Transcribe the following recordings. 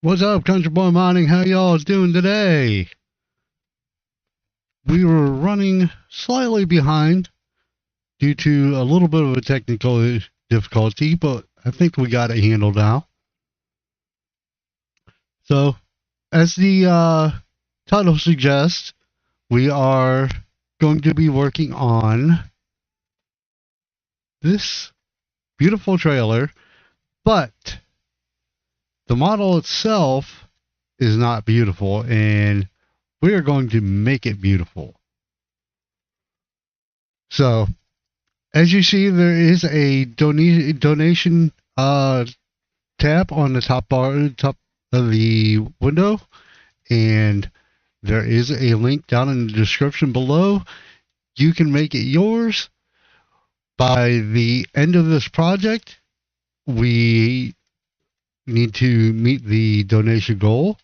What's up, Country Boy Mining? How y'all doing today? We were running slightly behind due to a little bit of a technical difficulty, but I think we got it handled now. So, as the title suggests, we are going to be working on this beautiful trailer, but the model itself is not beautiful, and we are going to make it beautiful. So, as you see, there is a donation tab on the top of the window, and there is a link down in the description below. You can make it yours. By the end of this project, we need to meet the donation goal,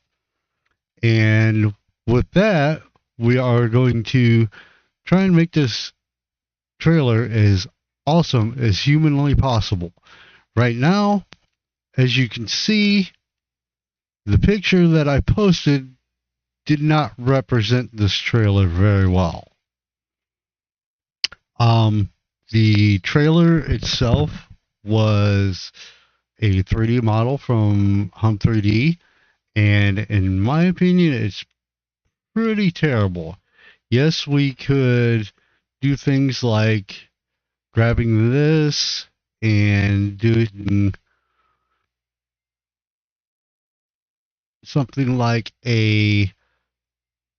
and with that, we are going to try and make this trailer as awesome as humanly possible. Right now, as you can see, the picture that I posted did not represent this trailer very well. The trailer itself was a 3D model from Hum3D, and in my opinion, it's pretty terrible. Yes, we could do things like grabbing this and doing something like take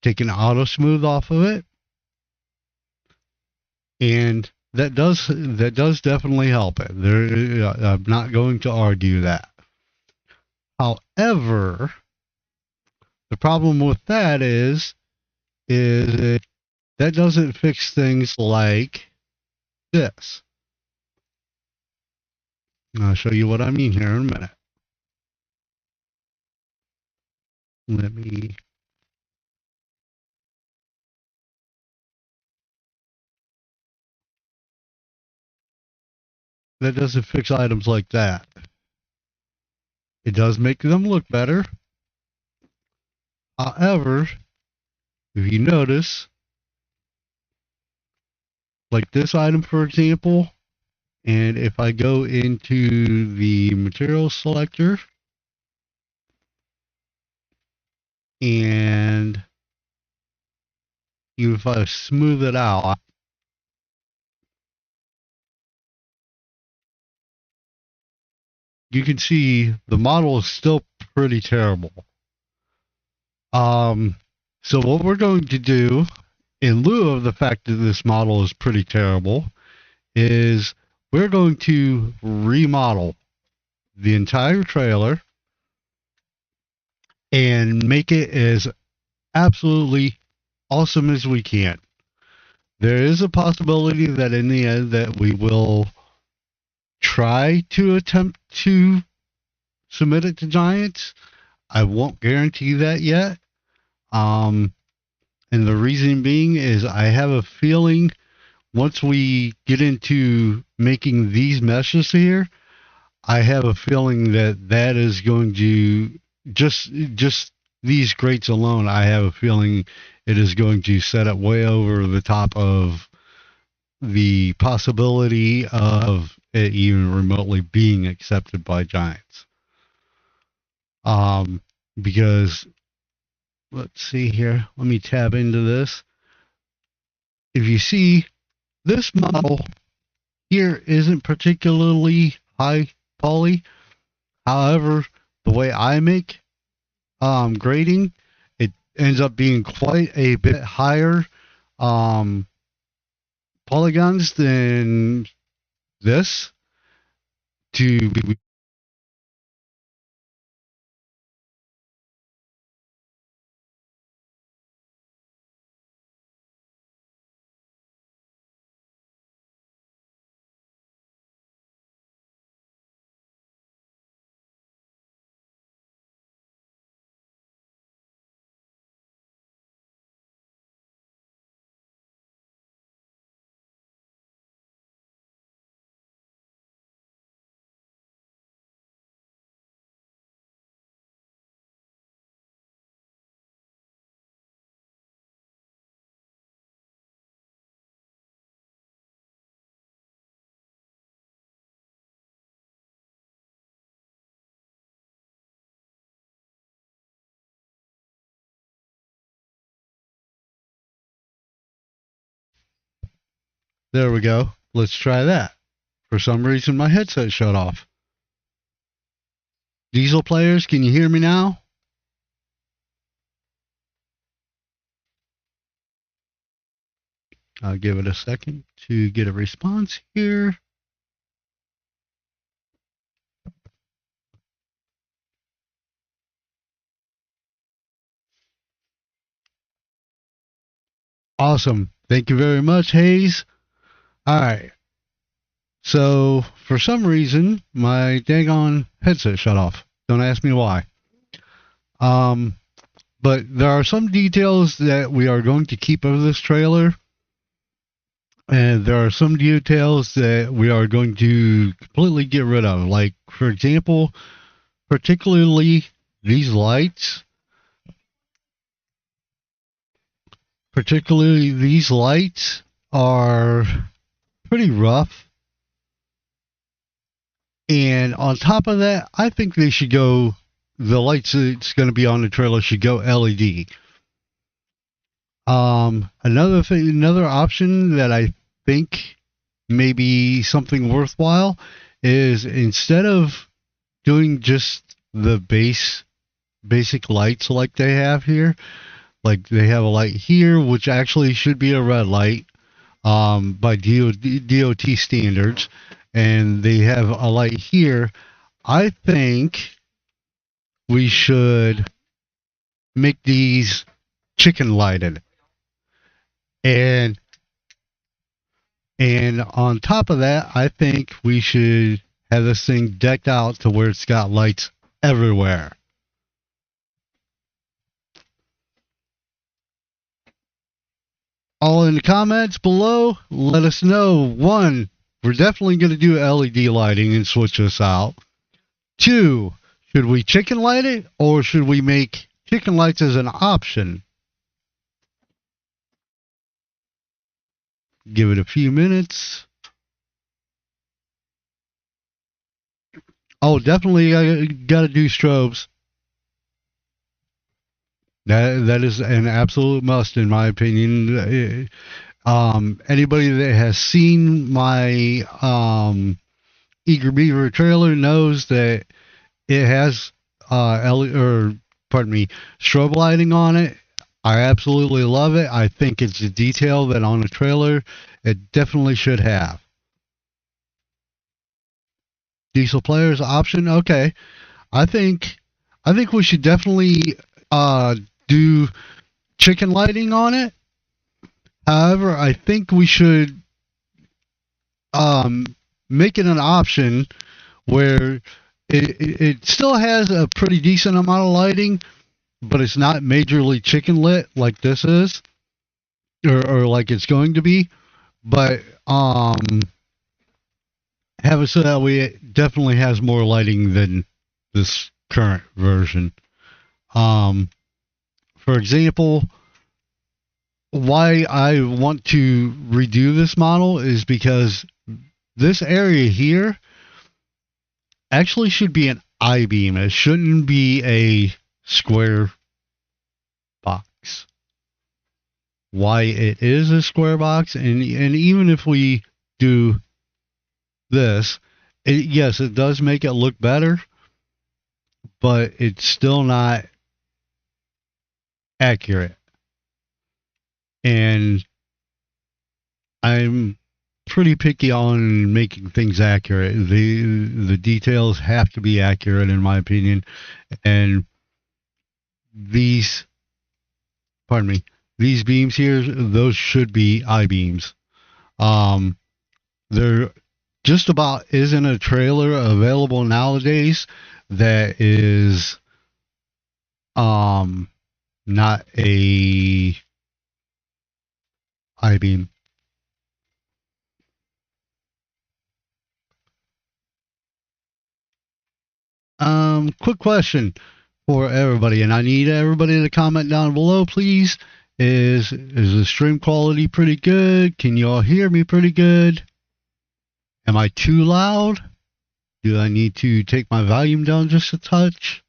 an auto smooth off of it, and that does definitely help it. I'm not going to argue that. However, the problem with that is that doesn't fix things like this. I'll show you what I mean here in a minute. Let me. That doesn't fix items like that. It does make them look better. However, if you notice, like this item, for example, and if I go into the material selector and if I smooth it out, you can see the model is still pretty terrible. So what we're going to do, in lieu of the fact that this model is pretty terrible, is we're going to remodel the entire trailer and make it as absolutely awesome as we can. There is a possibility that in the end that we will try to attempt to submit it to Giants. I won't guarantee that yet. And the reason being is I have a feeling once we get into making these meshes here, I have a feeling that is going to just these grates alone. I have a feeling it is going to set it way over the top of the possibility of it even remotely being accepted by Giants. Because let's see here. Let me tab into this. If you see, this model here isn't particularly high poly. However, the way I make grading, it ends up being quite a bit higher polygons than this to be There we go. Let's try that. For some reason, my headset shut off. Diesel players, can you hear me now? I'll give it a second to get a response here. Awesome. Thank you very much, Hayes. All right. So, for some reason, my daggone headset shut off. Don't ask me why. But there are some details that we are going to keep of this trailer. And there are some details that we are going to completely get rid of. Like, for example, particularly these lights. Particularly these lights are pretty rough. And on top of that, I think they should go, the lights that's going to be on the trailer should go LED. Another option that I think may be something worthwhile is instead of doing just the basic lights like they have here, like they have a light here, which actually should be a red light by DOT standards, and they have a light here. I think we should make these chicken lighted. And on top of that, I think we should have this thing decked out to where it's got lights everywhere. All in the comments below, let us know. 1, we're definitely going to do LED lighting and switch this out. 2, should we chicken light it, or should we make chicken lights as an option? Give it a few minutes. Oh, definitely got to do strobes. That is an absolute must, in my opinion. Anybody that has seen my Eager Beaver trailer knows that it has strobe lighting on it. I absolutely love it. I think it's a detail that on a trailer it definitely should have. Diesel players option, okay. I think we should definitely do chicken lighting on it. However, I think we should make it an option where it still has a pretty decent amount of lighting, but it's not majorly chicken lit like this is, or like it's going to be. But have it so that way it definitely has more lighting than this current version. For example, why I want to redo this model is because this area here actually should be an I-beam. It shouldn't be a square box. Why it is a square box, and even if we do this, yes, it does make it look better, but it's still not accurate. And I'm pretty picky on making things accurate. The details have to be accurate, in my opinion. And these beams here, those should be I-beams. There just about isn't a trailer available nowadays that is not a I-beam. Quick question for everybody, and I need everybody to comment down below, please. Is the stream quality pretty good? Can you all hear me pretty good? Am I too loud? Do I need to take my volume down just a touch?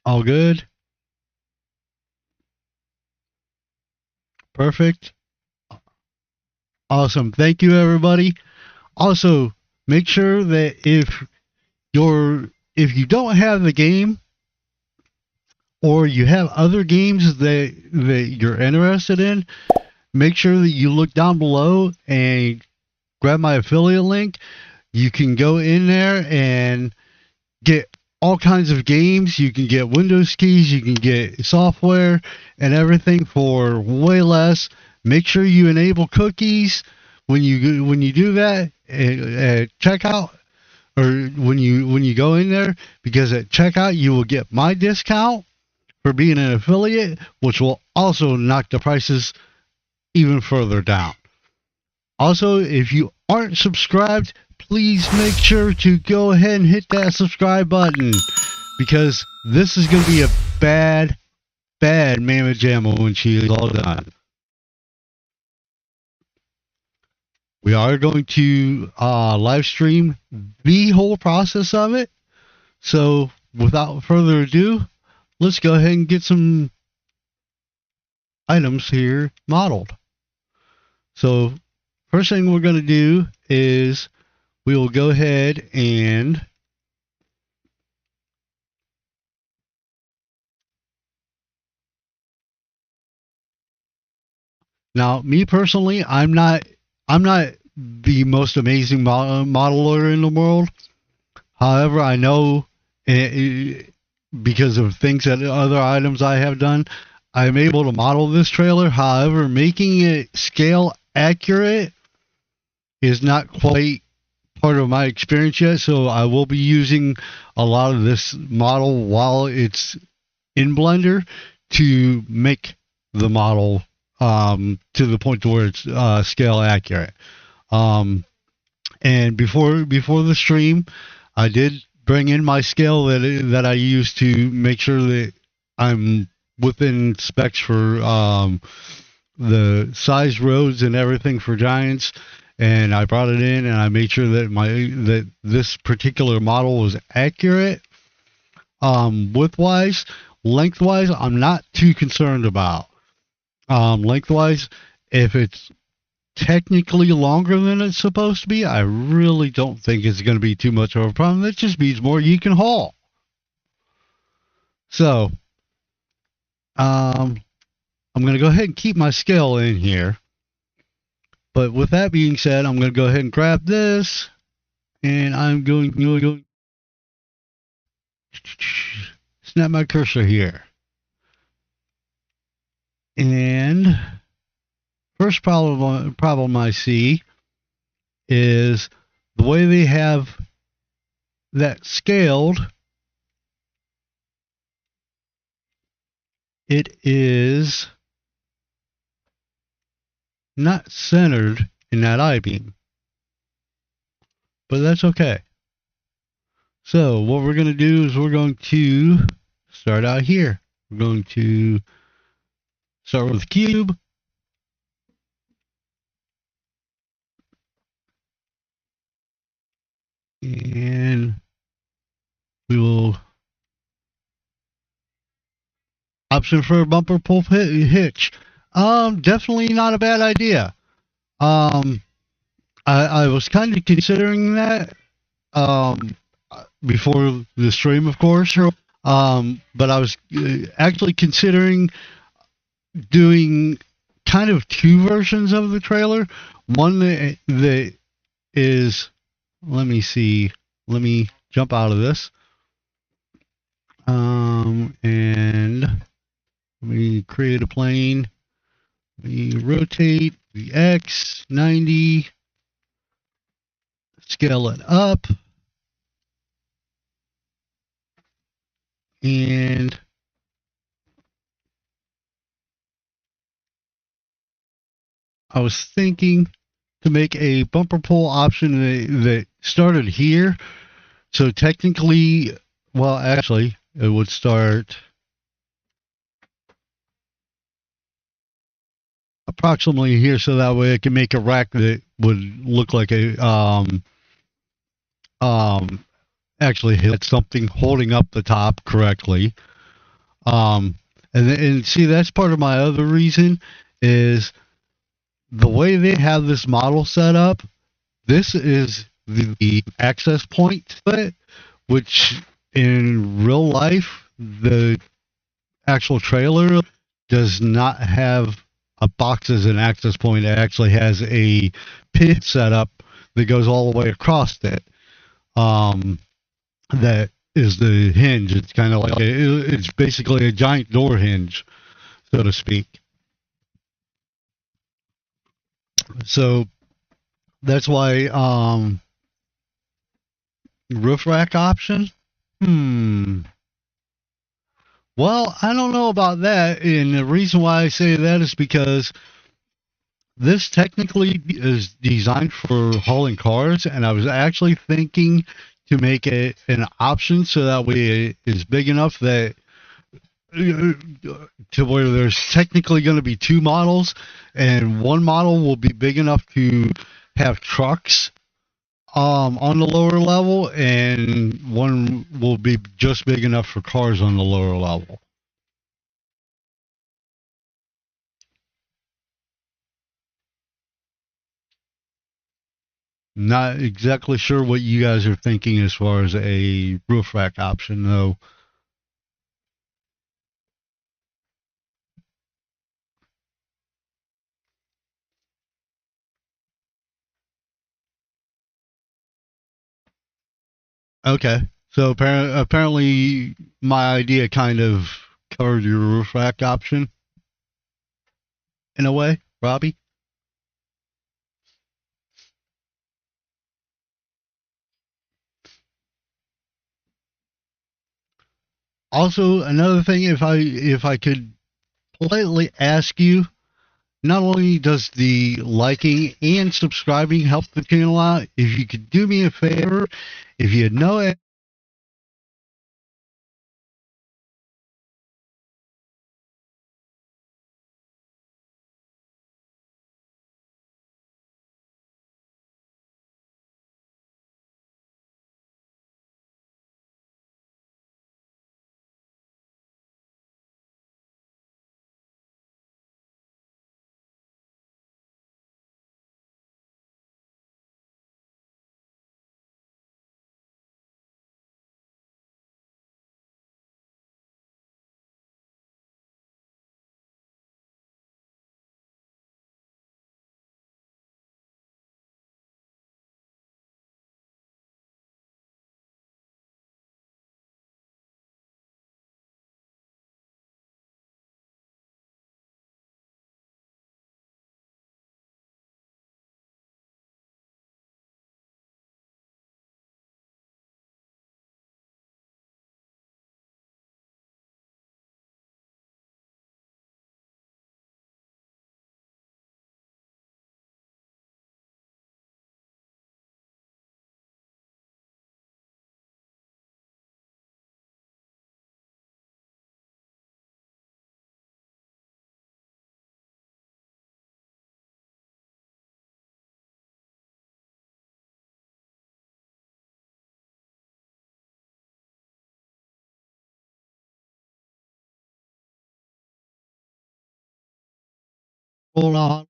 All good? Perfect. Awesome. Thank you, everybody. Also, make sure that if you don't have the game or you have other games that you're interested in, make sure that you look down below and grab my affiliate link. You can go in there and get all kinds of games. You can get Windows keys, you can get software and everything for way less. Make sure you enable cookies when you do that at checkout, or when you go in there, because at checkout you will get my discount for being an affiliate, which will also knock the prices even further down. Also, if you aren't subscribed, please make sure to go ahead and hit that subscribe button, because this is going to be a bad mamma jamma when she is all done. We are going to live stream the whole process of it. So without further ado, let's go ahead and get some items here modeled. So first thing we're going to do is we will go ahead and now, me personally, I'm not the most amazing modeler in the world. However, I know because of things that other items I have done, I'm able to model this trailer. However, making it scale accurate is not quite part of my experience yet, so I will be using a lot of this model while it's in Blender to make the model to the point to where it's scale accurate. And before the stream, I did bring in my scale that I use to make sure that I'm within specs for the size roads and everything for Giants. And I brought it in and I made sure that this particular model was accurate. Widthwise, lengthwise, I'm not too concerned about. Lengthwise, if it's technically longer than it's supposed to be, I really don't think it's going to be too much of a problem. That just means more you can haul. So, I'm going to go ahead and keep my scale in here. But with that being said, I'm going to go ahead and grab this, and I'm going to snap my cursor here. And first problem I see is the way they have that scaled. It is not centered in that I-beam, but that's okay. So what we're going to do is we're going to start out here. We're going to start with the cube. And we will option for a bumper pull hitch. Definitely not a bad idea. I was kind of considering that before the stream, of course. But I was actually considering doing kind of two versions of the trailer. One that is, let me see, let me jump out of this. And let me create a plane. We rotate the X 90, scale it up, and I was thinking to make a bumper pull option that started here. So technically, well, actually, it would start approximately here, so that way I can make a rack that would look like a actually hit something holding up the top correctly. And see, that's part of my other reason is the way they have this model set up. This is the access point to it, which in real life, the actual trailer does not have a box as an access point. It actually has a pin set up that goes all the way across it. Um, that is the hinge. It's kind of like it's basically a giant door hinge, so to speak. So that's why roof rack option. Hmm. Well, I don't know about that, and the reason why I say that is because this technically is designed for hauling cars, and I was actually thinking to make it an option so that way it is big enough that to where there's technically going to be two models, and one model will be big enough to have trucks on the lower level, and one will be just big enough for cars on the lower level. Not exactly sure what you guys are thinking as far as a roof rack option, though. Okay, so apparently my idea kind of covered your roof rack option in a way, Robbie. Also, another thing, if I could politely ask you, not only does the liking and subscribing help the channel out, if you could do me a favor, if you know it, hold on.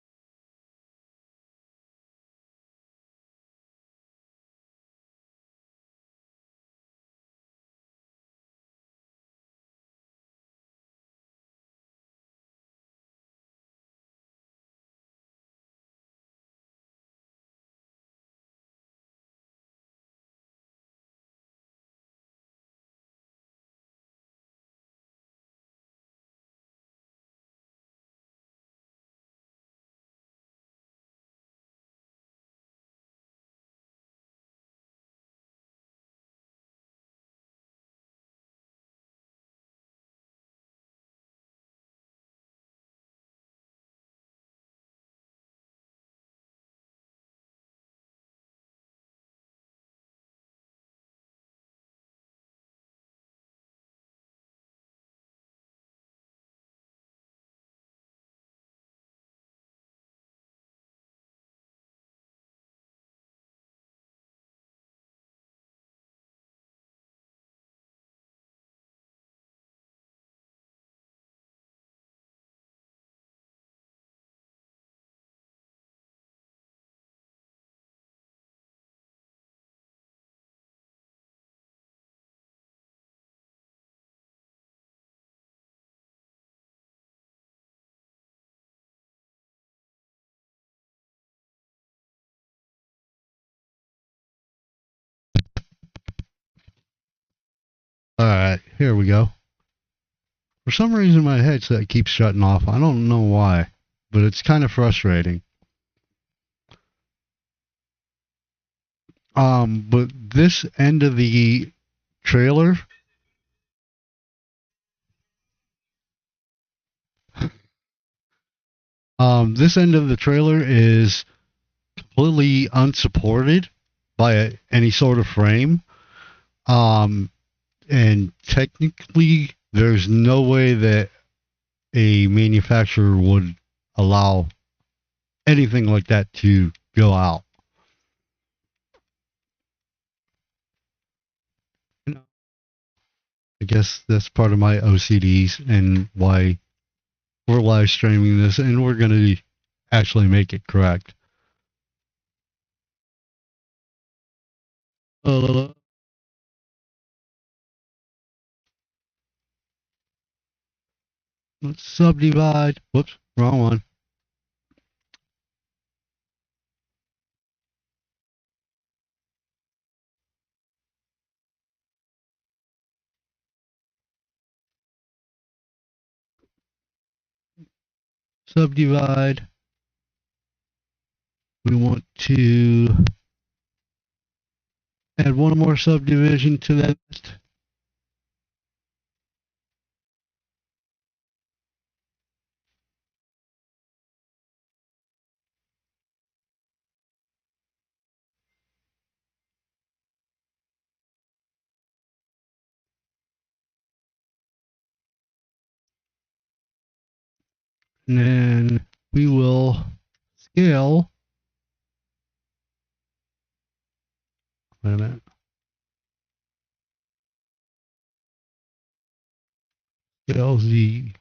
Here we go. For some reason, my headset keeps shutting off. I don't know why, but it's kind of frustrating. But this end of the trailer, this end of the trailer is completely unsupported by any sort of frame. And technically, there's no way that a manufacturer would allow anything like that to go out. I guess that's part of my OCDs and why we're live streaming this, and we're going to actually make it correct. Let's subdivide. Whoops, wrong one. Subdivide. We want to add one more subdivision to that list. And then we will scale. Wait a minute. Scale Z.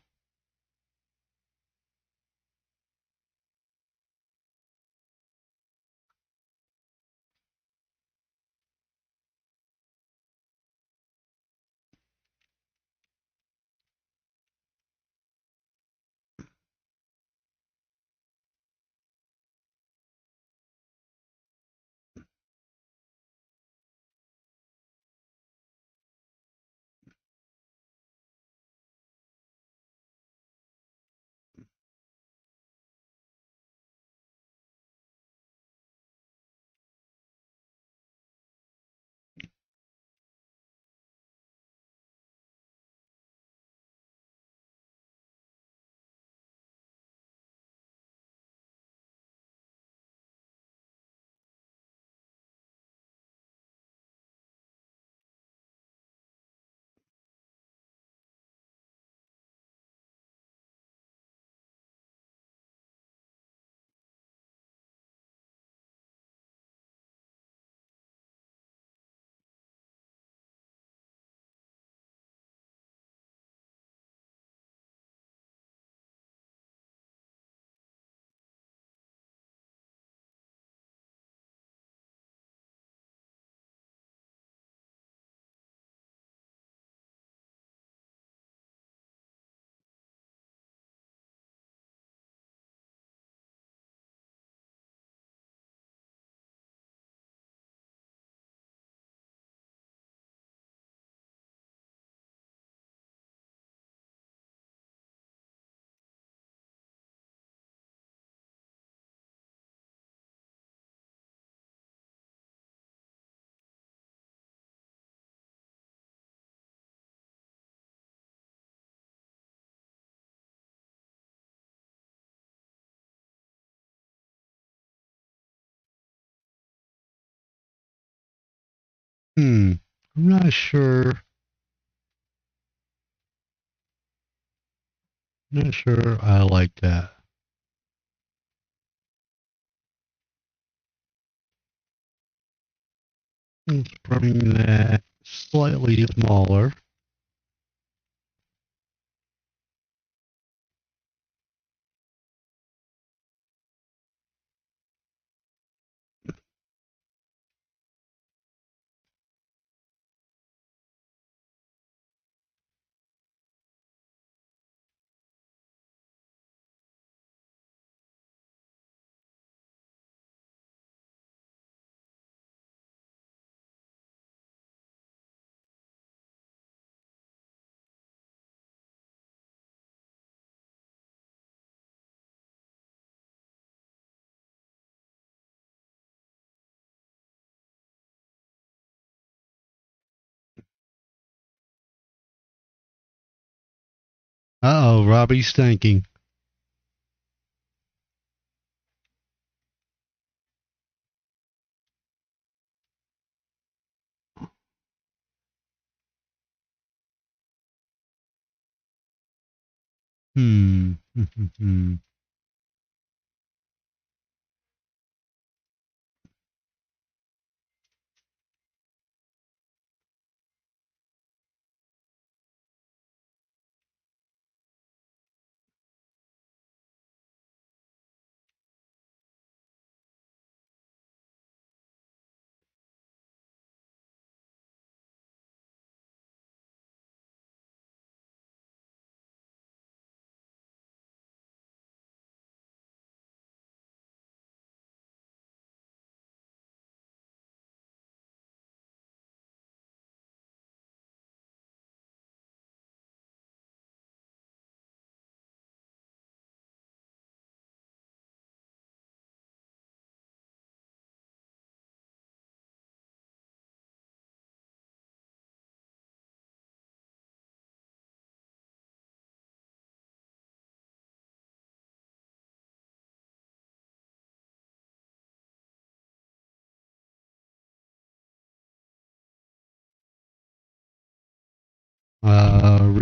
I'm not sure. Not sure I like that. Let's bring that slightly smaller. Uh-oh, Robbie's thinking. Hmm.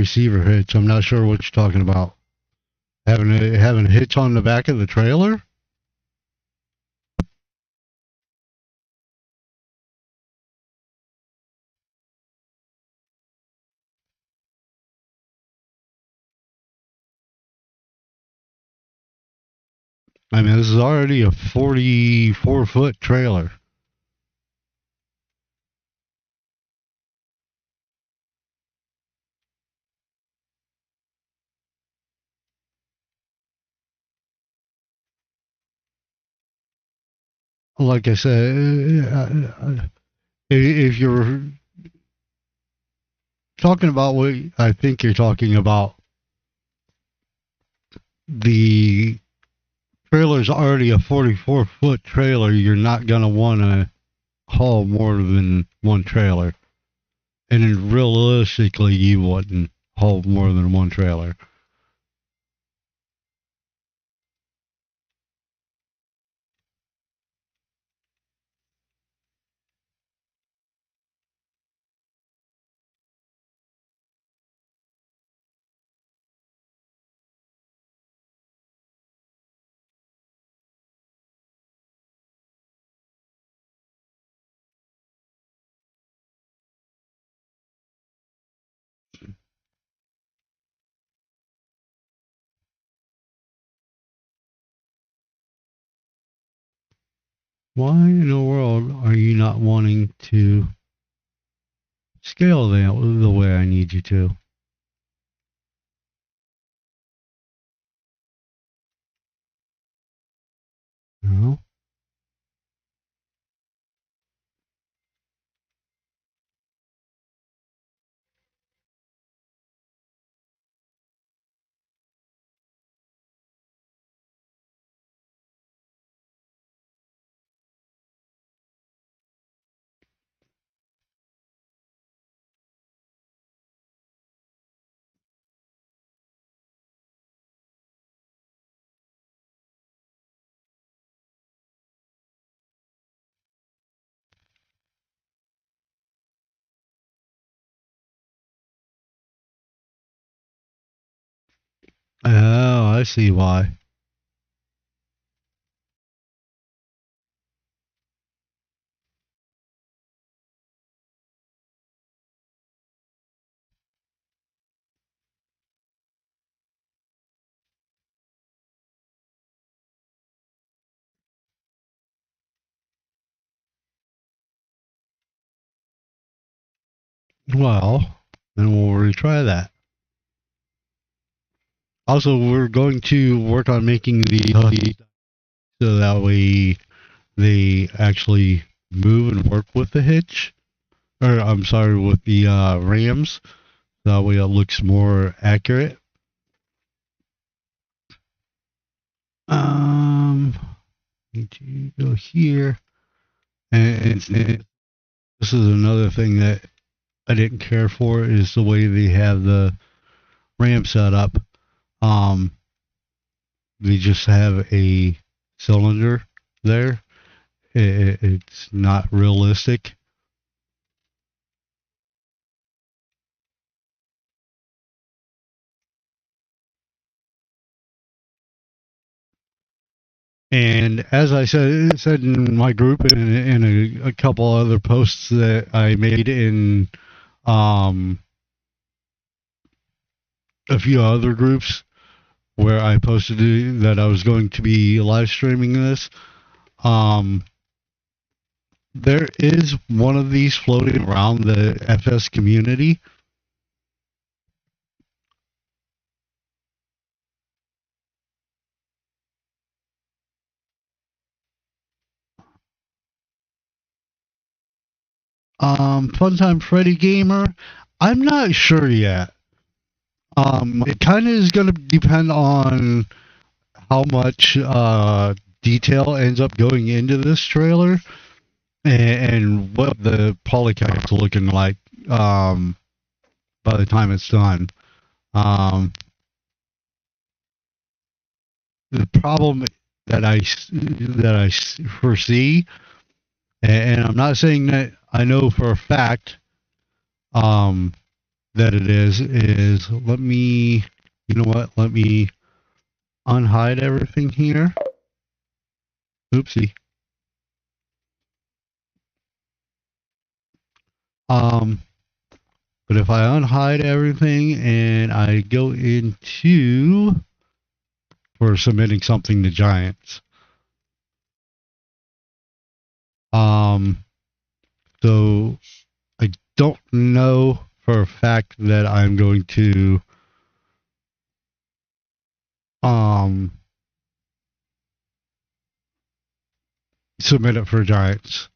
Receiver hitch. I'm not sure what you're talking about. Having a hitch on the back of the trailer? I mean, this is already a 44-foot trailer. Like I said, if you're talking about what I think you're talking about, the trailer's already a 44-foot trailer. You're not going to want to haul more than one trailer. And then realistically, you wouldn't haul more than one trailer. Why in the world are you not wanting to scale that the way I need you to? No? Oh, I see why. Well, then we'll retry that. Also, we're going to work on making the so that way they actually move and work with the hitch. Or, I'm sorry, with the rams. That way it looks more accurate. Need to go here. And this is another thing that I didn't care for is the way they have the RAM set up. They just have a cylinder there. It's not realistic. And as I said in my group and in a couple other posts that I made in um, a few other groups where I posted that I was going to be live streaming this, um, there is one of these floating around the FS community. Funtime Freddy Gamer, I'm not sure yet. It kind of is going to depend on how much detail ends up going into this trailer and what the polycount's looking like by the time it's done. The problem that I foresee, and I'm not saying that I know for a fact that it is let me, you know what? Let me unhide everything here. Oopsie. But if I unhide everything and I go into for submitting something to Giants, so I don't know for a fact that I'm going to submit it for Giants.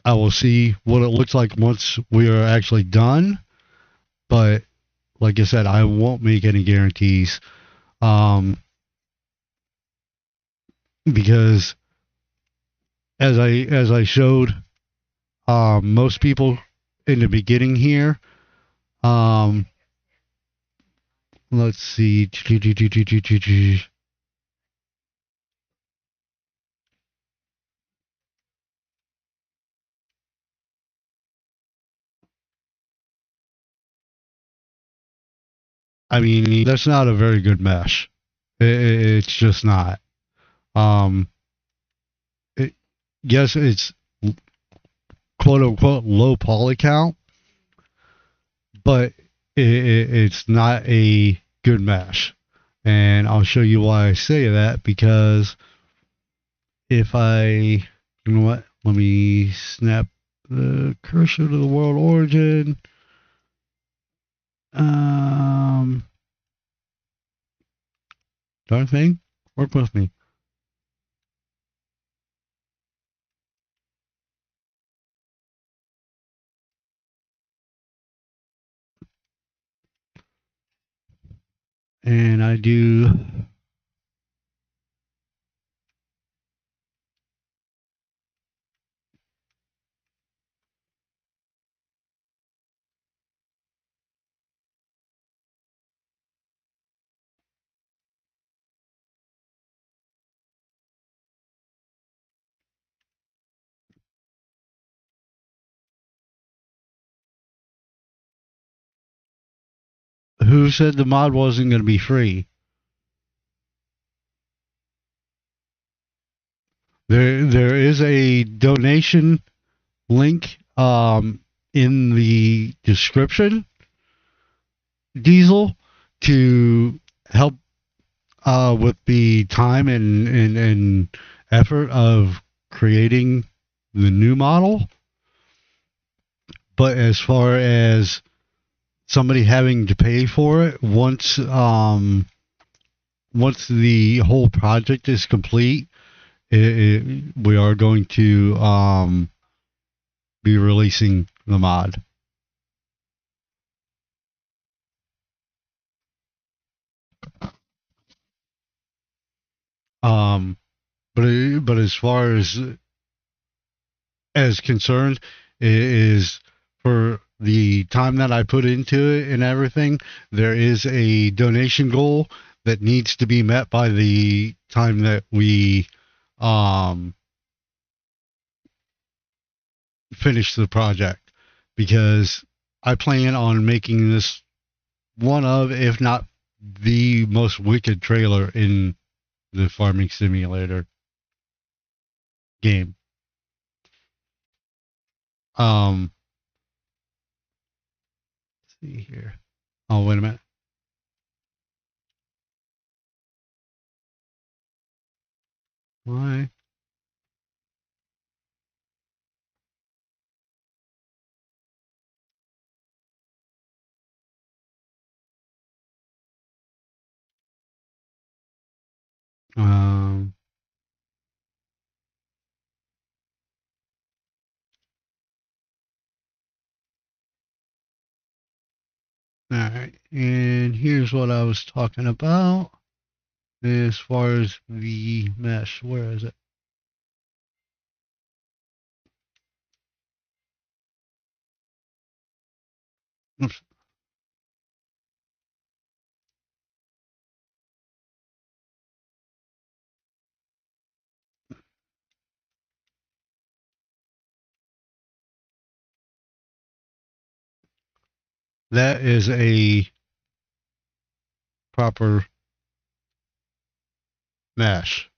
I will see what it looks like once we are actually done, but like I said, I won't make any guarantees. Because as I showed most people in the beginning here, let's see. I mean, that's not a very good mesh. It's just not. Um, it, yes, it's quote unquote low poly count, but it's not a good mesh. And I'll show you why I say that, because if you know what, let me snap the cursor to the world origin. Darn thing, work with me. And I do who said the mod wasn't going to be free? There is a donation link in the description, Diesel, to help with the time and effort of creating the new model. But as far as somebody having to pay for it once the whole project is complete, we are going to be releasing the mod. But as far as concerned, is for the time that I put into it and everything, there is a donation goal that needs to be met by the time that we um, finish the project, because I plan on making this one of, if not the most wicked trailer in the farming simulator game. Um, let's see here. Oh, wait a minute. Why? Um, all right. And here's what I was talking about as far as the mesh. Where is it? Oops. That is a proper mesh,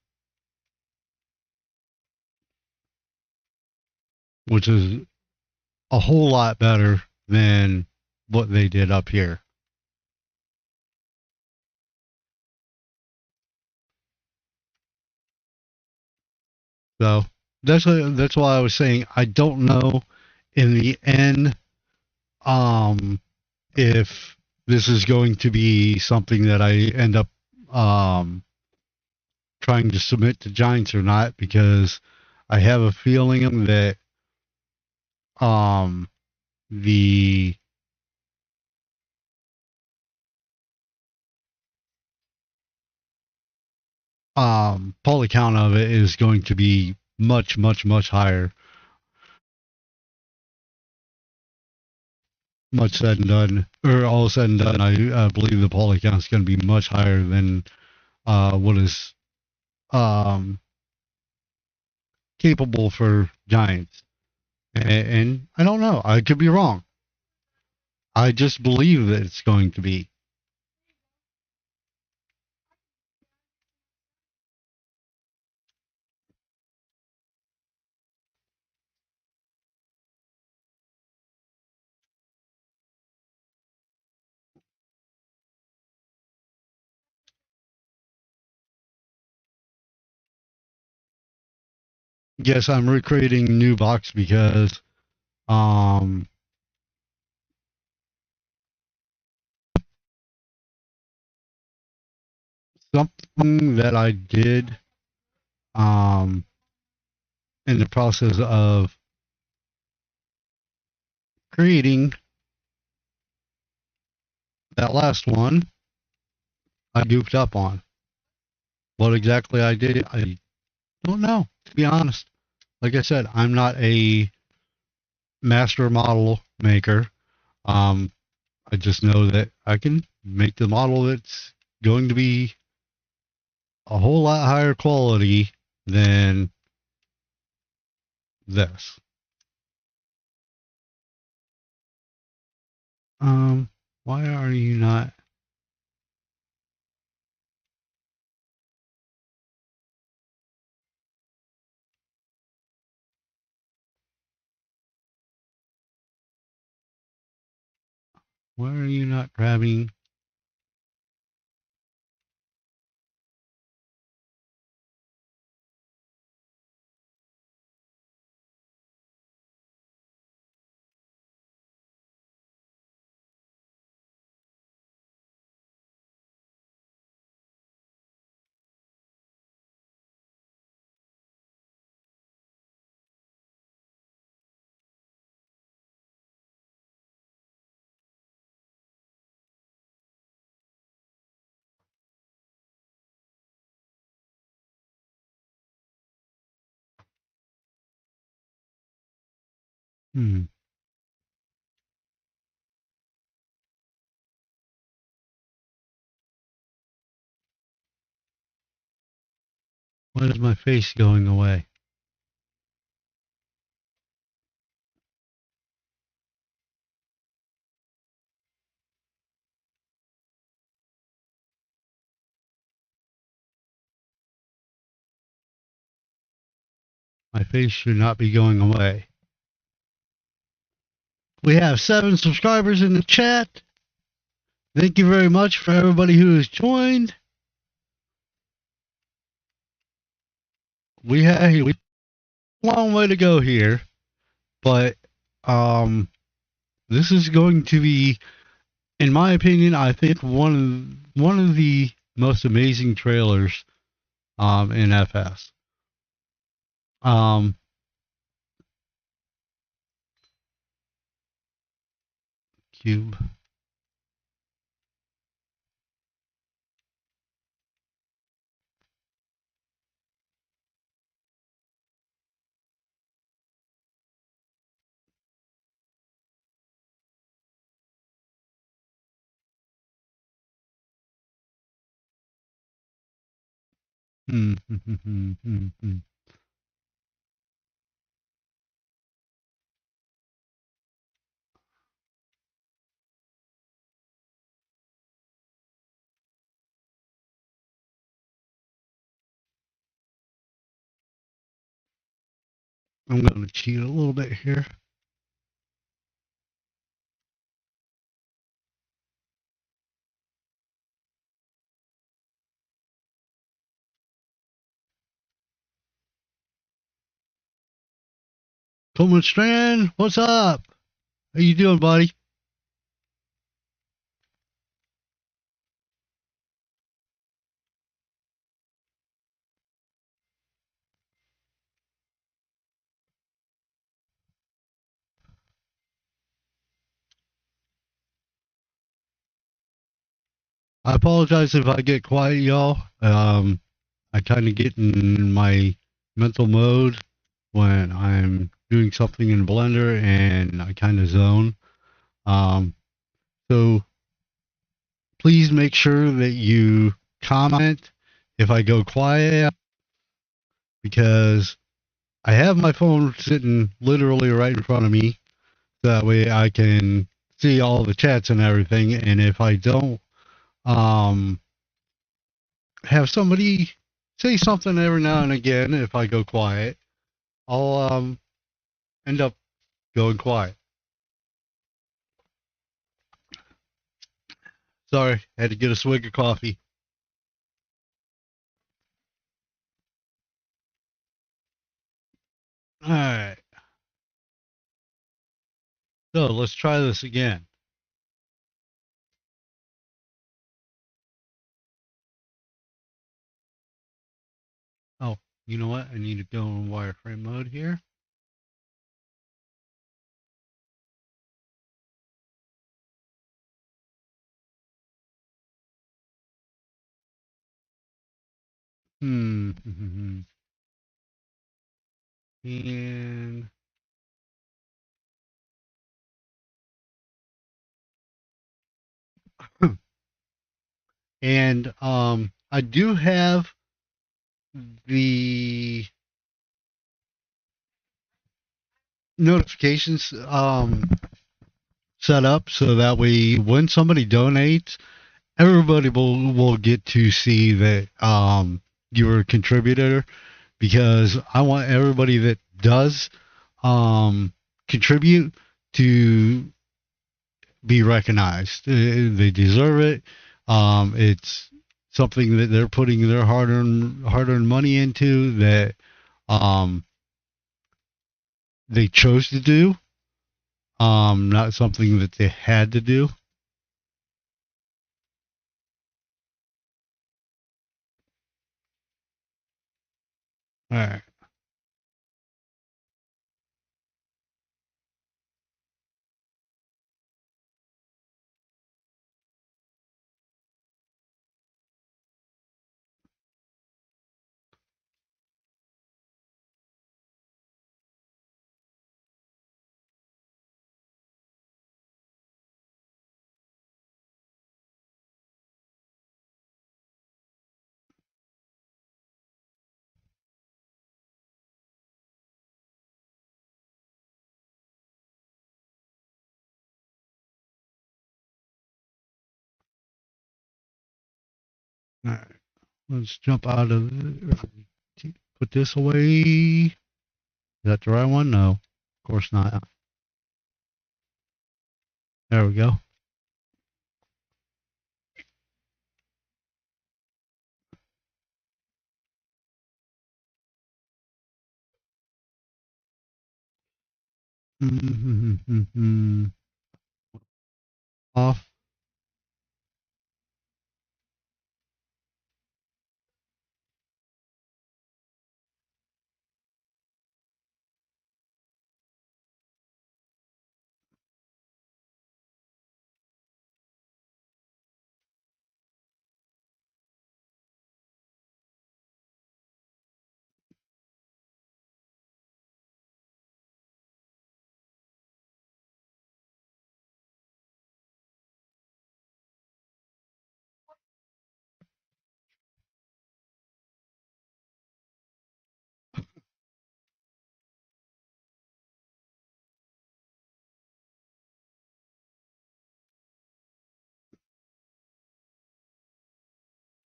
which is a whole lot better than what they did up here. So that's why I was saying I don't know in the end if this is going to be something that I end up um, trying to submit to Giants or not, because I have a feeling that um, the poly count of it is going to be much, much, much higher. Much said and done, or all said and done, I believe the poly count is going to be much higher than what is um, capable for Giants. And I don't know. I could be wrong. I just believe that it's going to be. Yes, I'm recreating new box because um, something that I did um, in the process of creating that last one, I goofed up on. What exactly I did, I don't know, to be honest. Like I said, I'm not a master model maker. Um, I just know that I can make the model that's going to be a whole lot higher quality than this. Um, why are you not? Why are you not grabbing? Hmm. Why is my face going away? My face should not be going away. We have 7 subscribers in the chat. Thank you very much for everybody who has joined. We have a long way to go here, but this is going to be, in my opinion, I think one of the most amazing trailers in FS. Cube. I'm going to cheat a little bit here. Coleman Strand, what's up? How you doing, buddy? I apologize if I get quiet, y'all. I kind of get in my mental mode when I'm doing something in Blender and I kind of zone. So please make sure that you comment if I go quiet, because I have my phone sitting literally right in front of me. That way I can see all the chats and everything. And if I don't have somebody say something every now and again, if I go quiet, I'll end up going quiet. Sorry, had to get a swig of coffee. All right. So let's try this again. Oh, you know what? I need to go in wireframe mode here. And and I do have the notifications set up so that way when somebody donates, everybody will get to see that you're a contributor, because I want everybody that does contribute to be recognized. They deserve it. It's something that they're putting their hard-earned money into, that they chose to do, not something that they had to do. All right. All right, let's jump out of put this away. Is that the right one? No, of course not. There we go. Off.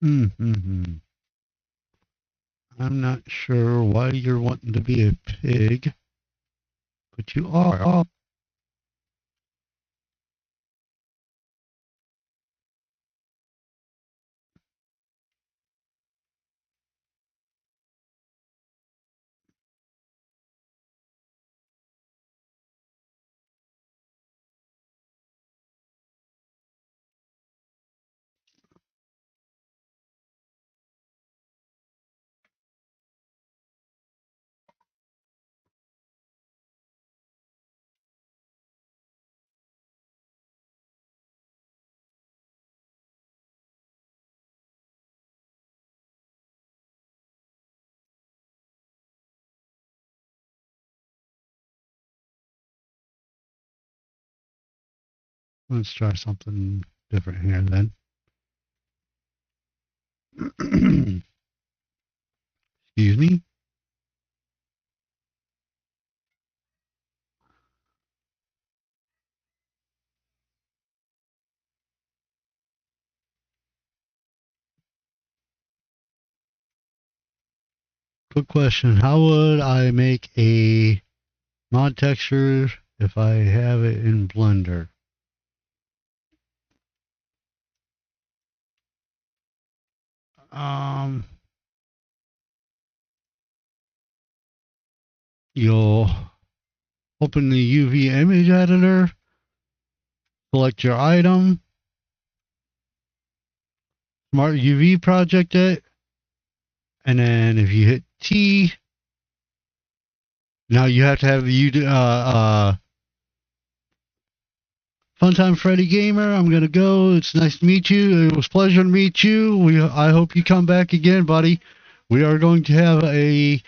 I'm not sure why you're wanting to be a pig, but you are. Let's try something different here then. Excuse me. Quick question. How would I make a mod texture if I have it in Blender? Um, you'll open the UV image editor, select your item, Smart UV project it, and then if you hit T, now you have to have Funtime Freddy Gamer. I'm gonna go. It's nice to meet you. It was a pleasure to meet you. I hope you come back again, buddy. We are going to have a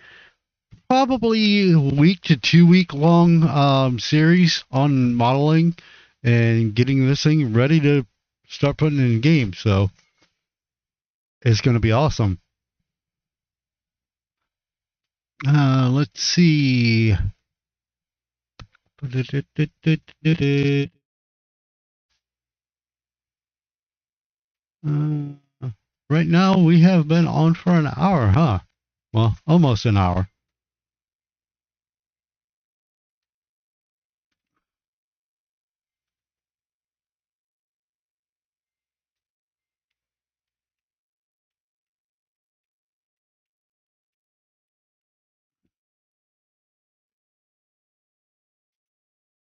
probably week to 2 week long series on modeling and getting this thing ready to start putting in games. So it's going to be awesome. Let's see. Right now we have been on for an hour, huh? Well, almost an hour.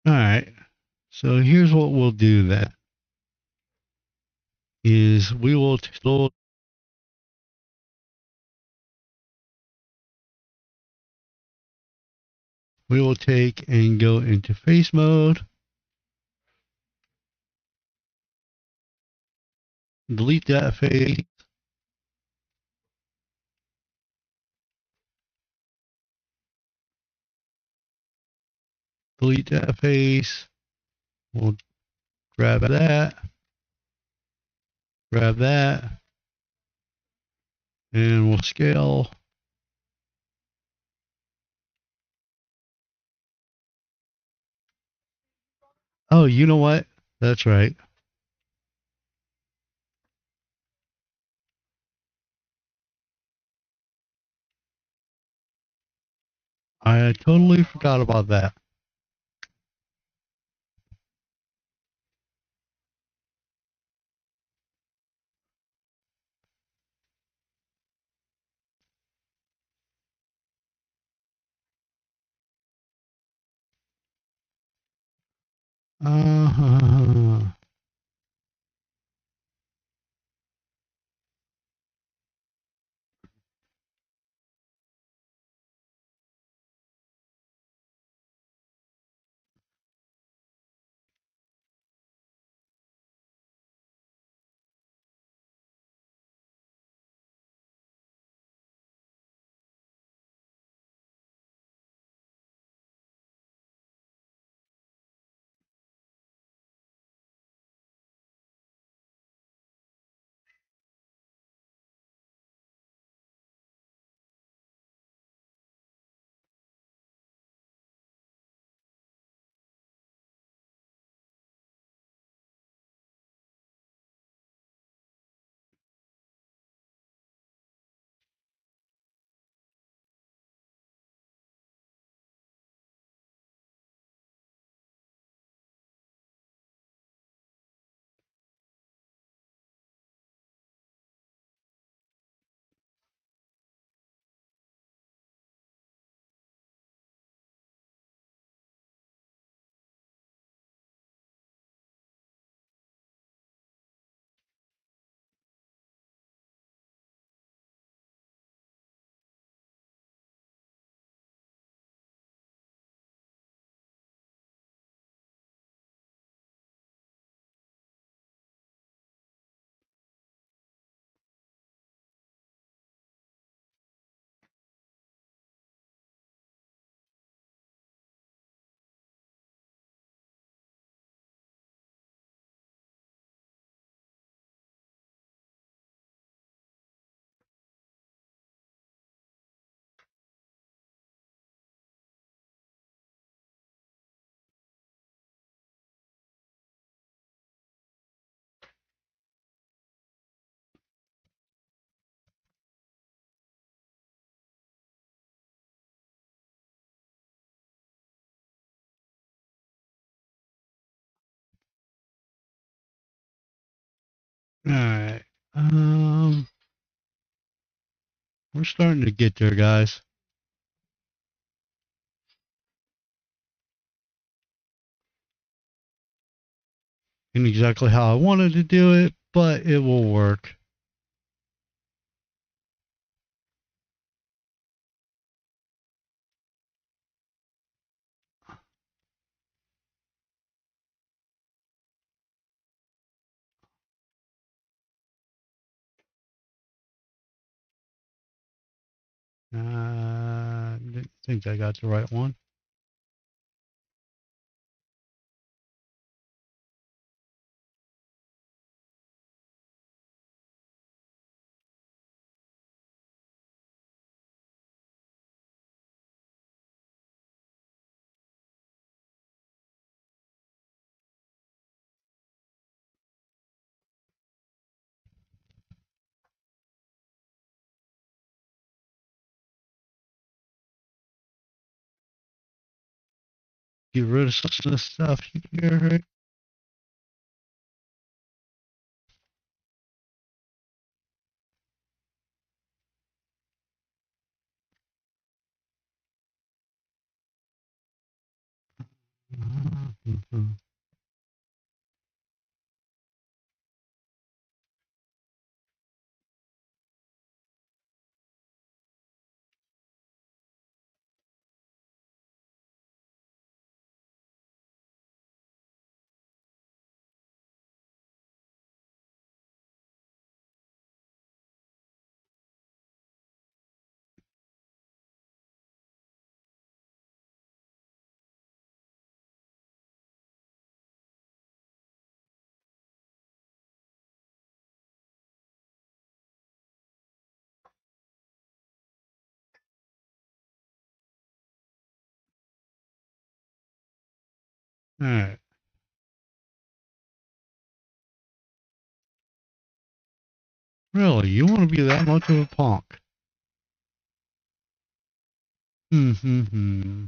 All right. So here's what we'll do then is we will take and go into face mode, delete that face, delete that face. We'll grab that, and we'll scale. Oh, you know what? That's right. I totally forgot about that. Uh, Alright. Um, we're starting to get there, guys. Ain't exactly how I wanted to do it, but it will work. Didn't think I got the right one. Get rid of some of the stuff here. Alright. Really, you want to be that much of a punk? Mm-hmm.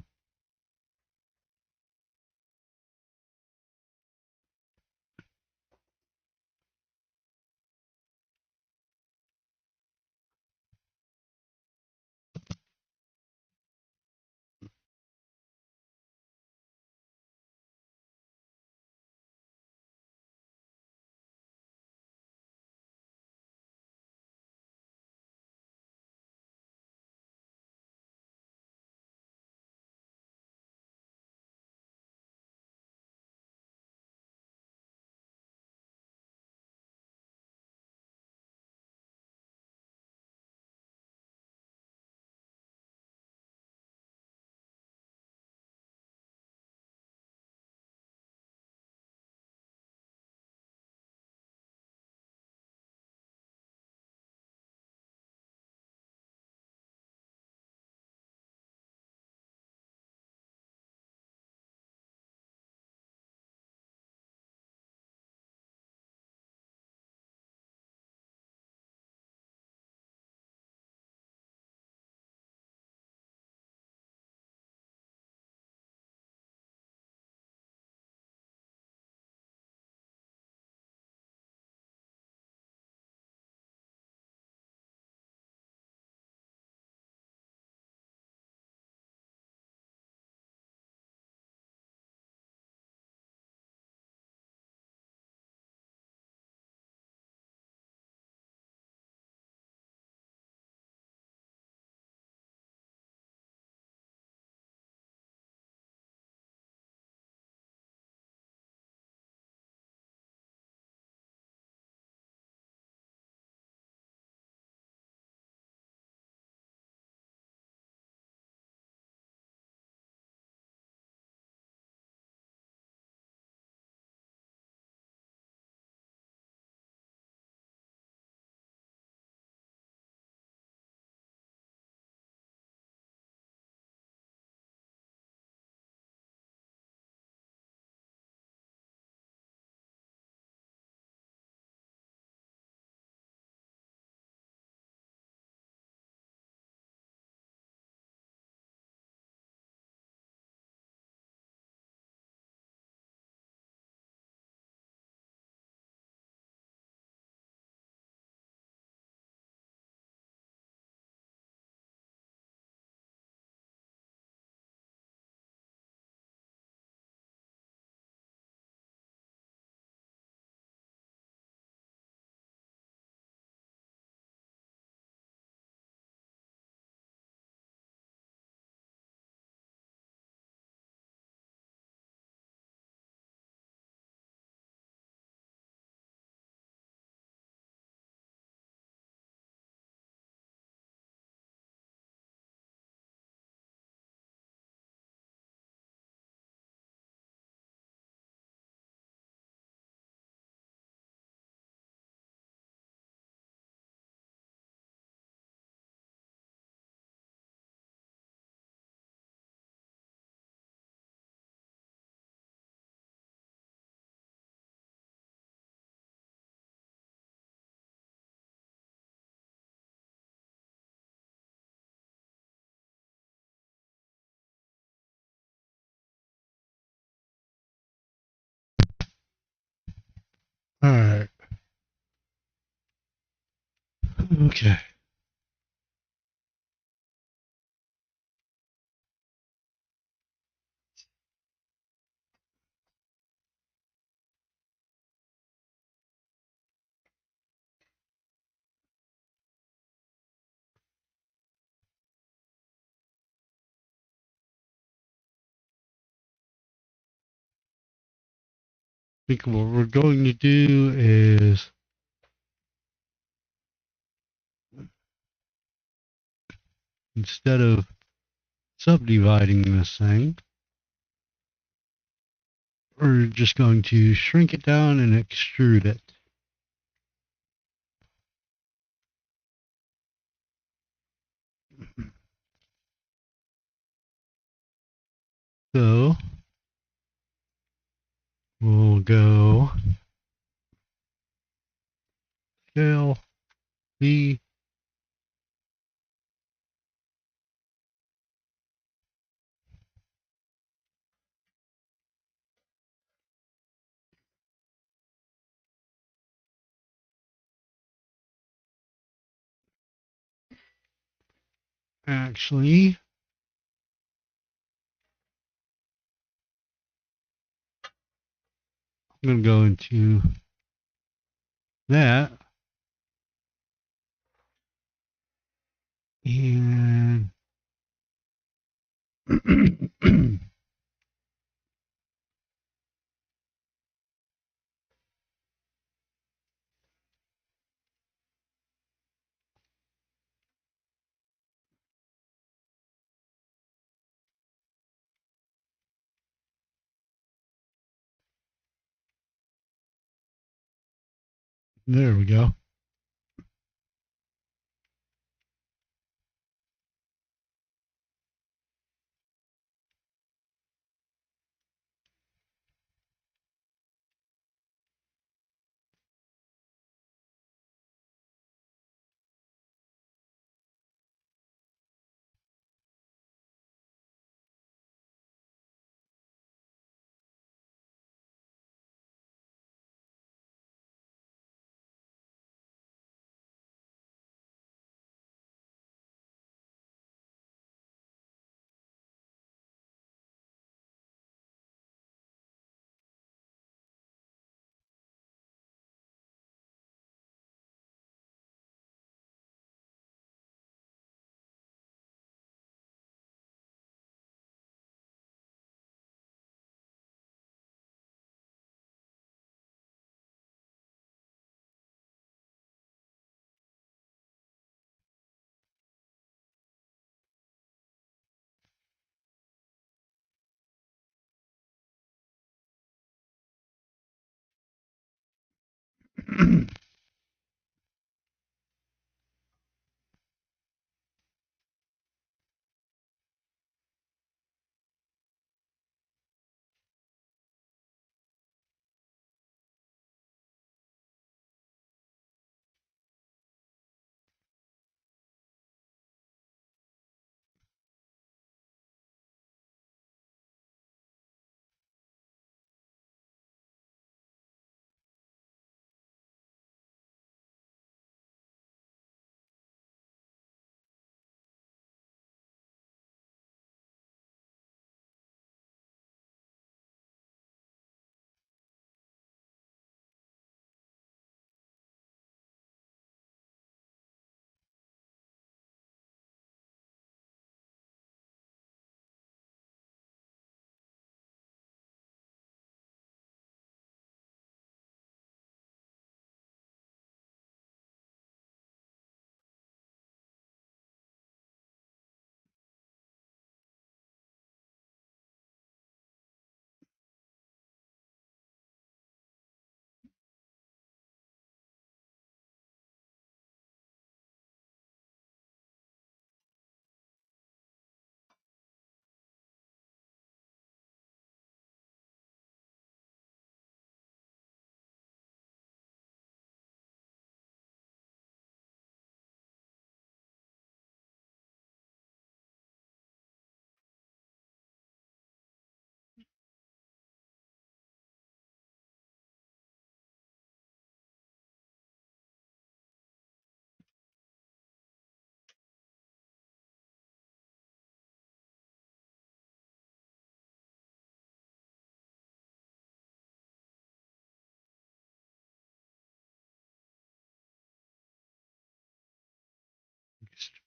All right. Okay. I think what we're going to do is, instead of subdividing this thing, we're just going to shrink it down and extrude it. So we'll go scale B, Actually, I'm going to go into that. And there we go.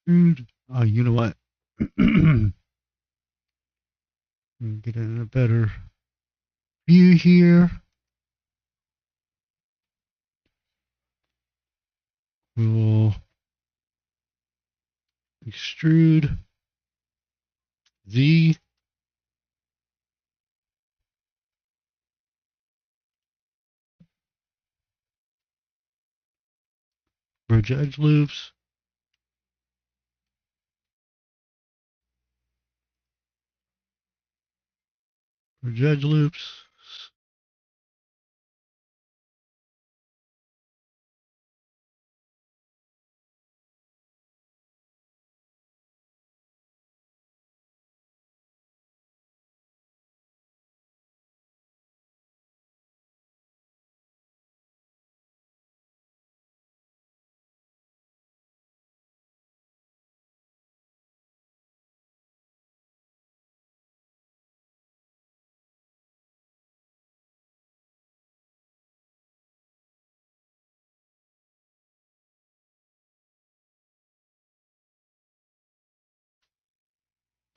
Extrude. Oh, you know what? Get in a better view here. We will extrude Z. Bridge edge loops. Bridge edge loops.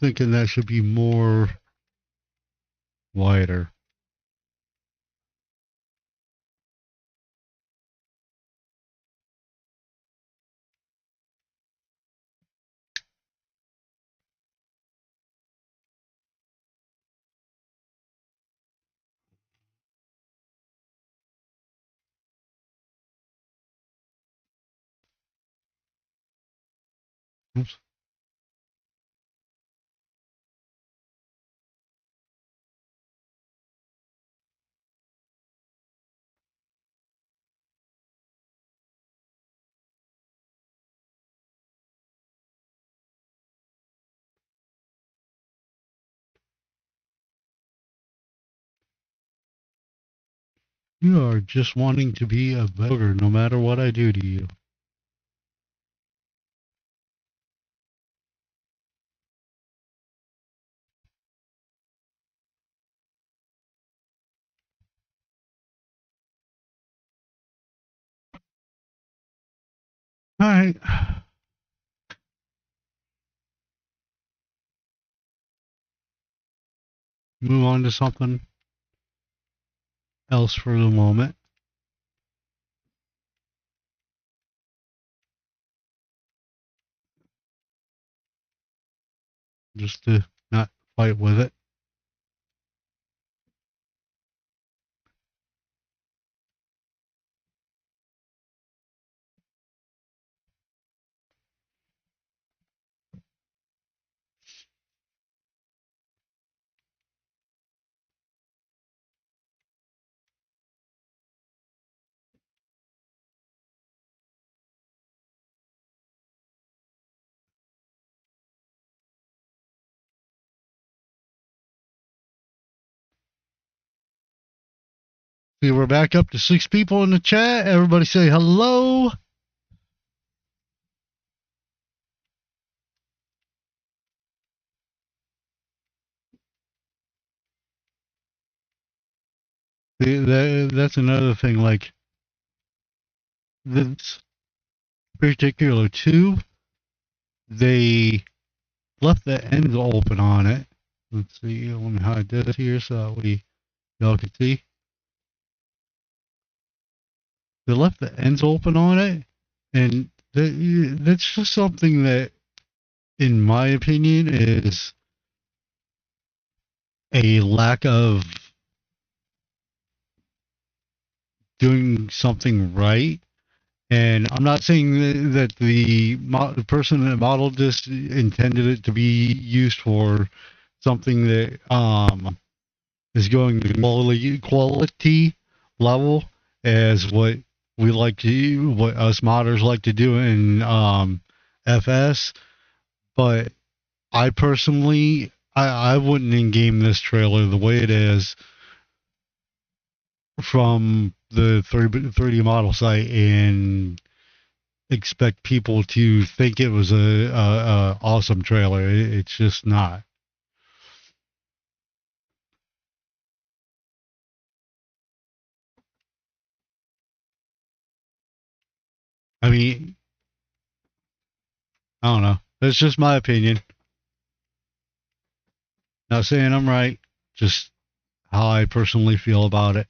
thinking that should be more wider. Oops. You are just wanting to be a booger no matter what I do to you. Alright. Move on to something else for the moment. Just to not fight with it. See, we're back up to 6 people in the chat. Everybody say hello. That's another thing. Like, this particular tube, they left the ends open on it. Let's see, let me hide this here so that y'all can see. They left the ends open on it, and that's just something that, in my opinion, is a lack of doing something right. And I'm not saying that the person that modeled this intended it to be used for something that is going to quality level as what we like to, what us modders like to do in FS. But I personally, I wouldn't in-game this trailer the way it is from the 3D model site and expect people to think it was a awesome trailer. It's just not. I mean, I don't know. That's just my opinion. Not saying I'm right, just how I personally feel about it.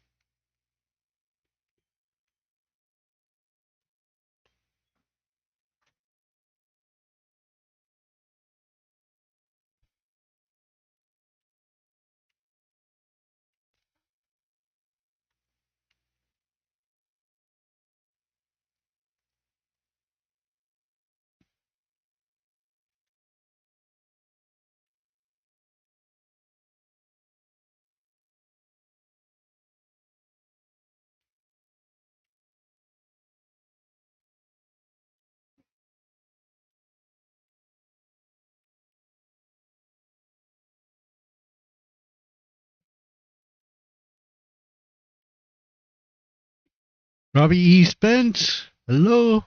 Robbie E. Spence, hello.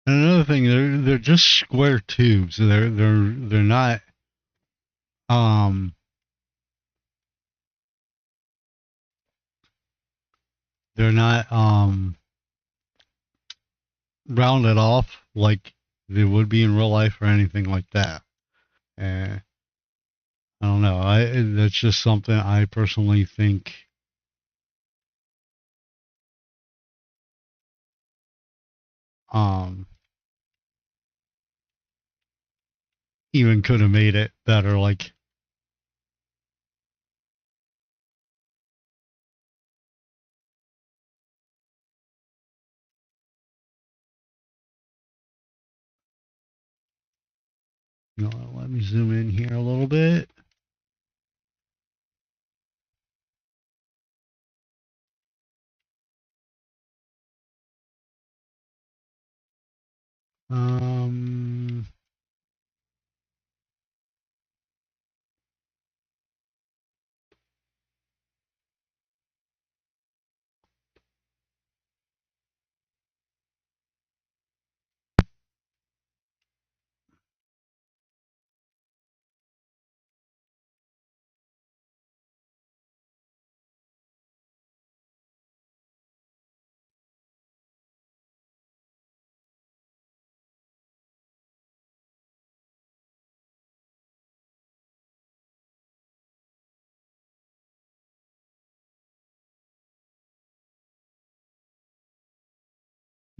And another thing, they're just square tubes. They're not um they're not rounded off like they would be in real life or anything like that. And I don't know. I That's just something I personally think um even could have made it better. Like, let me zoom in here a little bit. Um,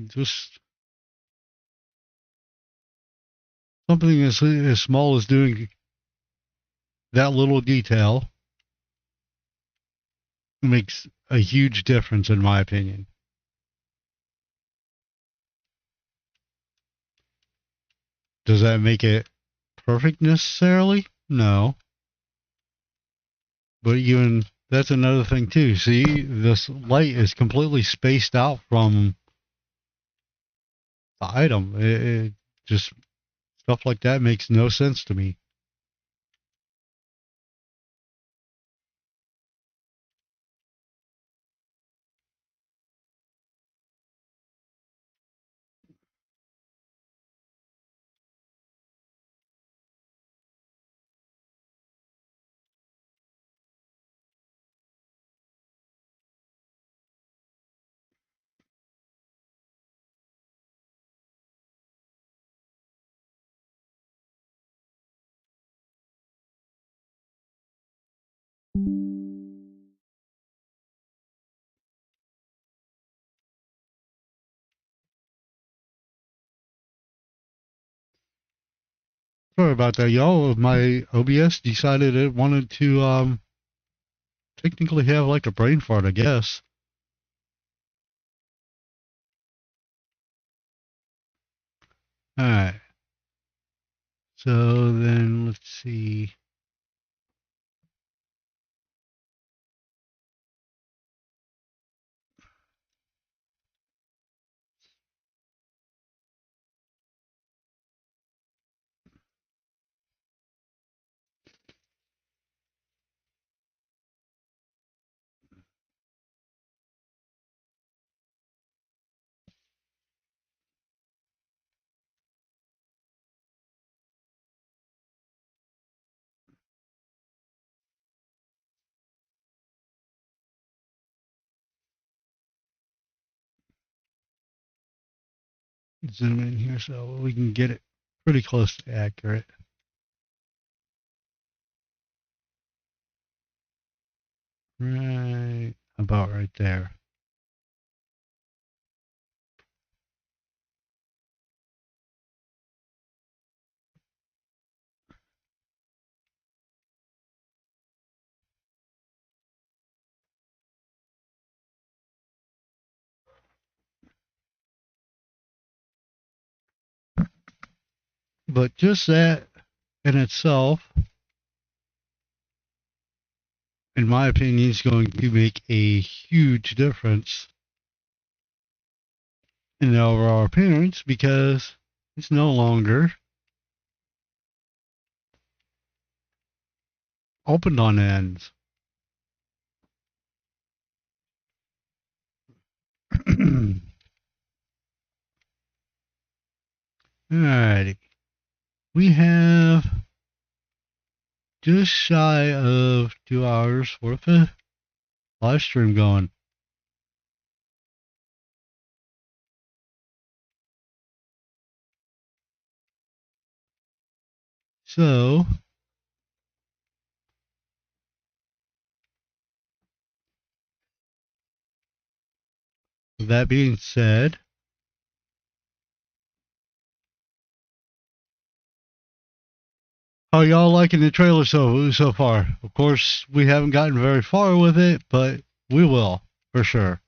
just something as small as doing that little detail makes a huge difference, in my opinion. Does that make it perfect necessarily? No. But even that's another thing too. See, this light is completely spaced out from the item. It just stuff like that makes no sense to me. Sorry about that, y'all. My OBS decided it wanted to technically have like a brain fart, I guess. All right. So then let's see. Zoom in here so we can get it pretty close to accurate. Right about right there. But just that in itself, in my opinion, is going to make a huge difference in the overall appearance because it's no longer opened on ends. Alrighty. We have just shy of 2 hours worth of live stream going. So, with that being said, how y'all liking the trailer so far? Of course, we haven't gotten very far with it, but we will for sure.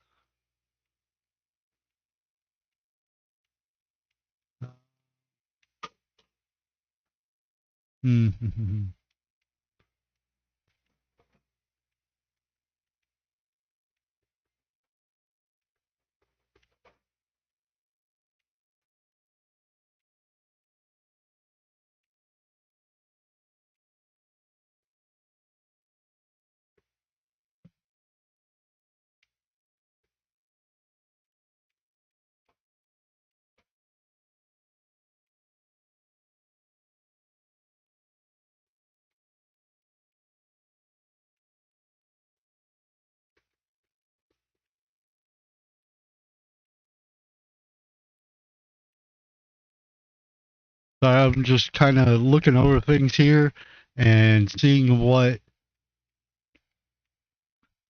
So I'm just kind of looking over things here and seeing what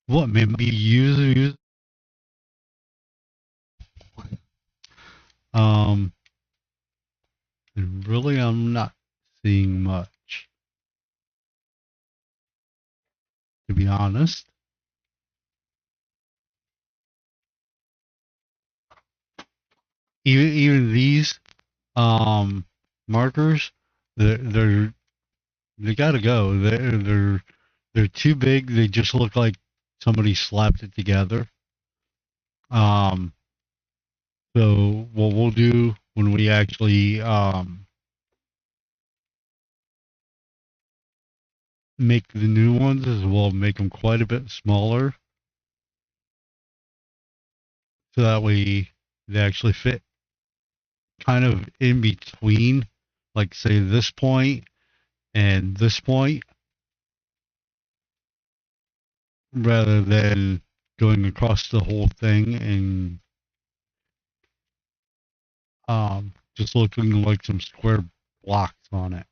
may be used. Um, and really, I'm not seeing much, to be honest. Even these markers, they're they gotta go. They're too big. They just look like somebody slapped it together. Um, so what we'll do when we actually make the new ones is we'll make them quite a bit smaller, so that way they actually fit kind of in between, like say this point and this point, rather than going across the whole thing and just looking like some square blocks on it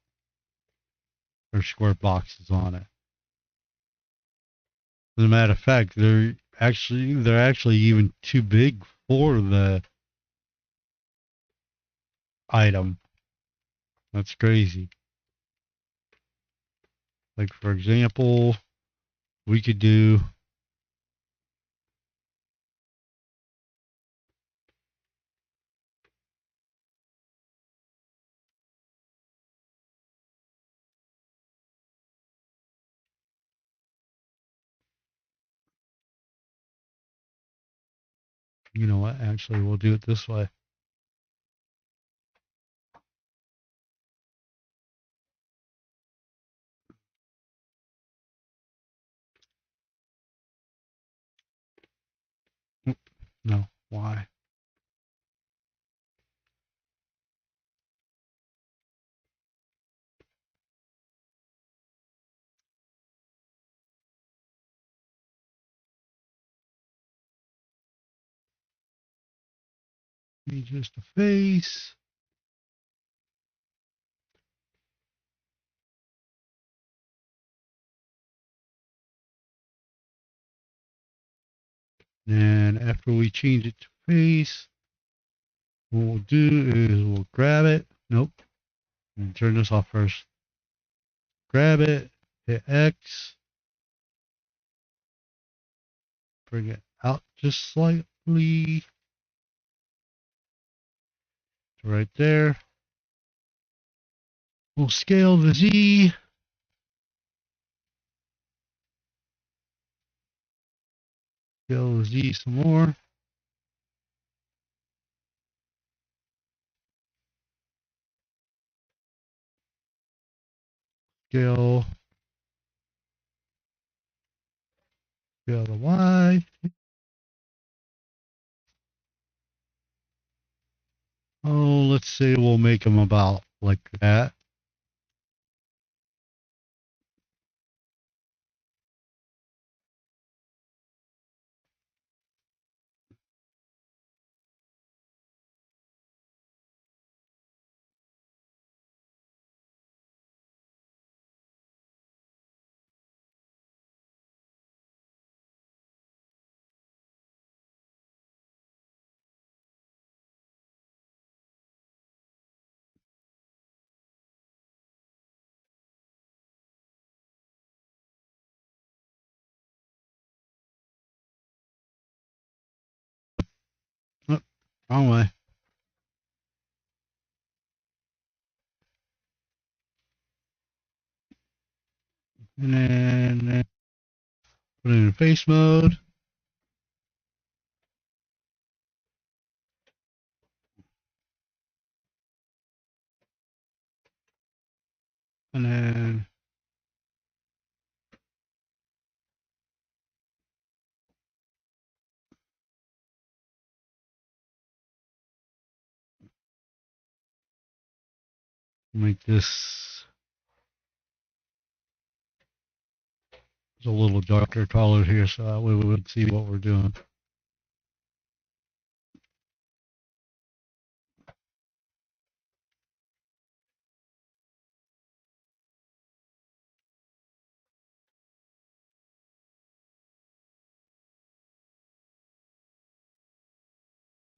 or square boxes on it. As a matter of fact, they're actually even too big for the item. That's crazy. Like for example, we could do you know what? Actually, we'll do it this way. No, why? Just a face. And after we change it to face, what we'll do is we'll grab it. Nope. Turn this off first. Grab it, hit X, bring it out just slightly to right there. We'll scale the Z. Scale the Z some more. Scale the Y. Oh, let's say we'll make them about like that. Oh, wrong way. And then put it in face mode. And then make this a little darker color here so that way we would see what we're doing.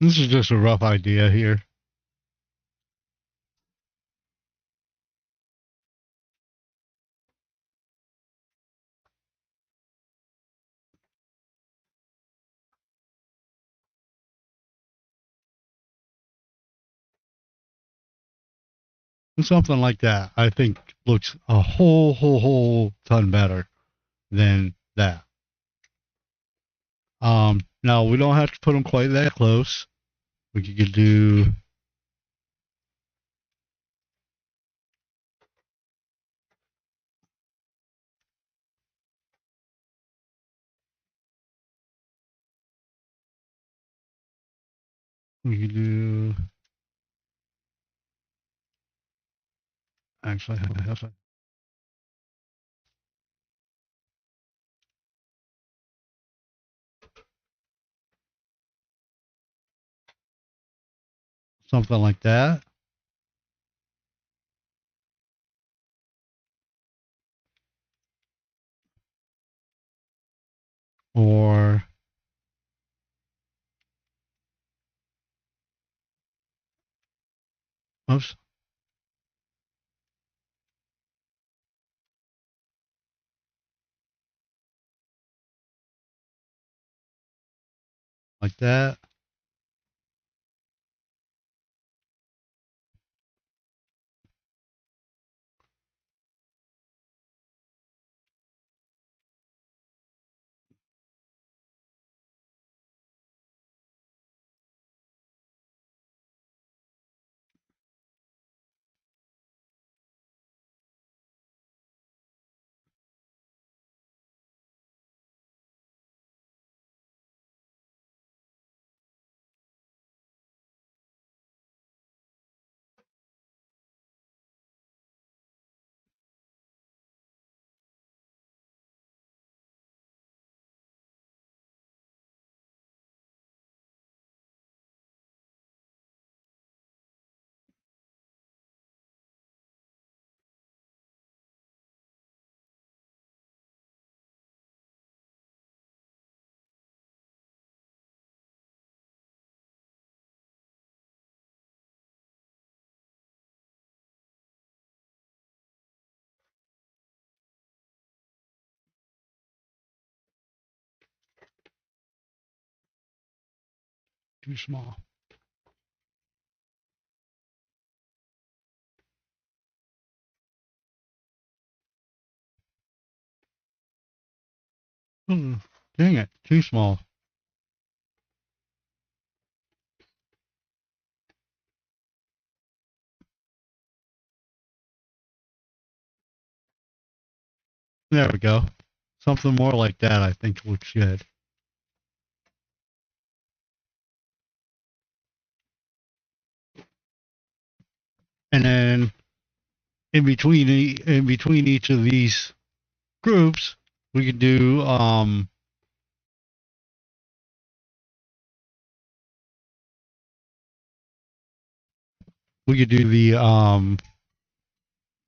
This is just a rough idea here. And something like that, I think, looks a whole ton better than that. Now we don't have to put them quite that close. We could do we could do actually I have something like that. Or oops, like that. Too small. Hmm, dang it, too small. There we go. Something more like that I think looks good. and then in between each of these groups, we could do the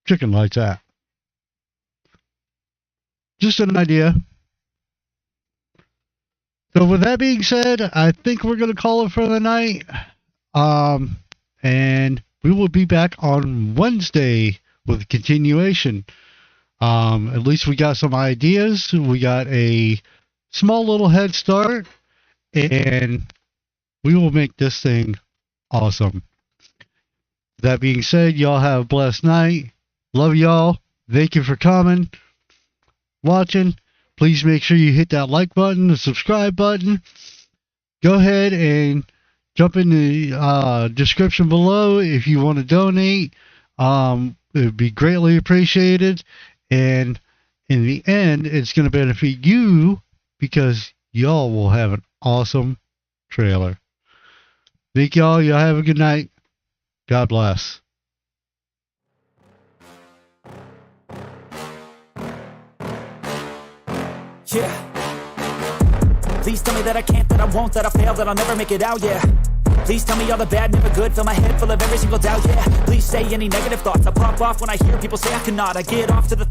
chicken lights at. Just an idea. So with that being said, I think we're going to call it for the night. And we will be back on Wednesday with a continuation. At least we got some ideas. We got a small little head start, and we will make this thing awesome. That being said, y'all have a blessed night. Love y'all. Thank you for coming, watching. Please make sure you hit that like button, the subscribe button. Go ahead and jump in the description below if you want to donate. It would be greatly appreciated. And in the end, it's going to benefit you because y'all will have an awesome trailer. Thank y'all. Y'all have a good night. God bless. Yeah. Please tell me that I can't, that I won't, that I fail, that I'll never make it out, yeah. Please tell me all the bad, never good, fill my head full of every single doubt, yeah. Please say any negative thoughts, I pop off when I hear people say I cannot. I get off to the